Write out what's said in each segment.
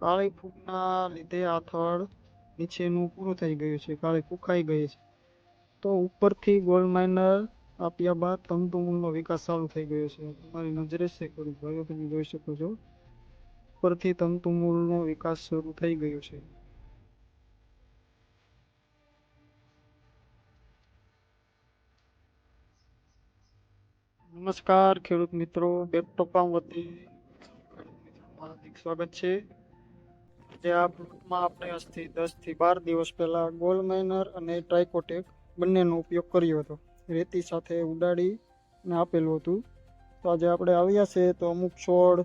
કાળી ફૂગના લીધે આ થડ નીચેનું પૂરું થઈ ગયું છે, કાળી ફૂગ ખાઈ ગઈ છે. તો ઉપરથી ગોલ્ડ માઇનર આપ્યા બાદ તંતુમૂળનો વિકાસ ચાલુ થઈ ગયો છે. તમારી નજરે છે ખેડૂત ભાઈઓ, તમે જોઈ શકો છો. ઉપરથી તંતુમૂળનો વિકાસ શરૂ થઈ ગયો છે. નમસ્કાર ખેડૂત મિત્રો, બેકટોપ ફાર્મ વતી હાર્દિક સ્વાગત છે. જે આ પ્લોટમાં આપણે આજથી 10 થી 12 દિવસ પહેલા ગોલ્ડ માઇનર અને ટ્રાઇકોટેક બંનેનો ઉપયોગ કર્યો હતો. રેતી સાથે ઉડાડીને આપેલું હતું. તો આજે આપણે આવ્યા છે તો અમુક છોડ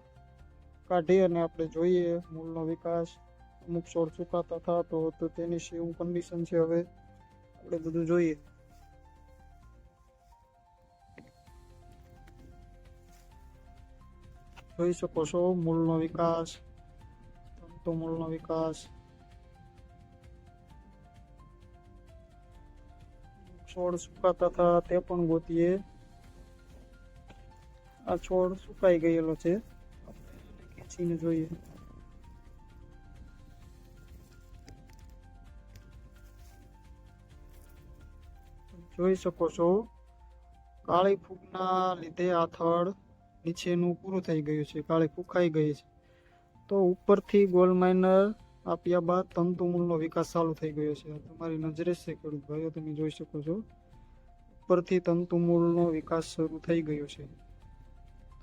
કાઢી અને આપણે જોઈએ મૂળનો વિકાસ. અમુક છોડ સુકાતા થતો તો તેની શું કન્ડિશન છે, હવે આપણે બધું જોઈએ. જોઈ શકો છો મૂળનો વિકાસ, તંતુમૂળનો વિકાસ. છોડ સુકાતા હતા તે પણ ગોતીએ. આ છોડ સુકાઈ ગયેલો છે, ખેંચીને જોઈએ. જોઈ શકો છો કાળી ફૂગના લીધે આ થડ નીચેનું પૂરું થઈ ગયું છે, કાળી ફૂગ ખાઈ ગઈ છે. તો ઉપરથી ગોલ્ડ માઇનર આપ્યા બાદ તંતુમૂળનો વિકાસ ચાલુ થઈ ગયો છે. તમારી નજરે છે ખેડૂત ભાઈઓ, તમે જોઈ શકો છો. ઉપરથી તંતુમૂળનો વિકાસ શરૂ થઈ ગયો છે.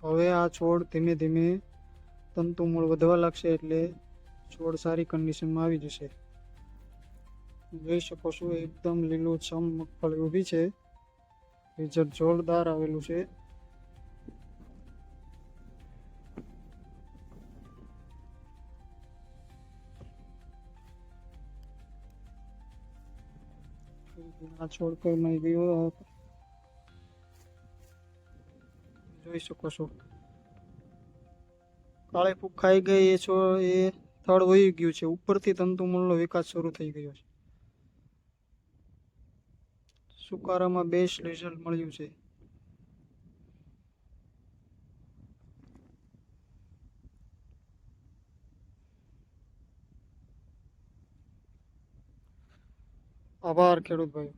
હવે આ છોડ ધીમે ધીમે તંતુમૂળ વધવા લાગશે એટલે છોડ સારી કન્ડિશનમાં આવી જશે. જોઈ શકો છો એકદમ લીલુંછમ મગફળી ઊભી છે. રિઝલ્ટ જોરદાર આવેલું છે. આ છોડ કઈ ગયો જોઈ શકો છો. કાળી ફૂગ ખાઈ ગઈ એ થડ વહી ગયું છે. ઉપરથી તંતુમૂળનો વિકાસ શરૂ થઈ ગયો છે. સુકારામાં બેસ્ટ રિઝલ્ટ મળ્યું છે. આભાર ખેડૂત ભાઈ.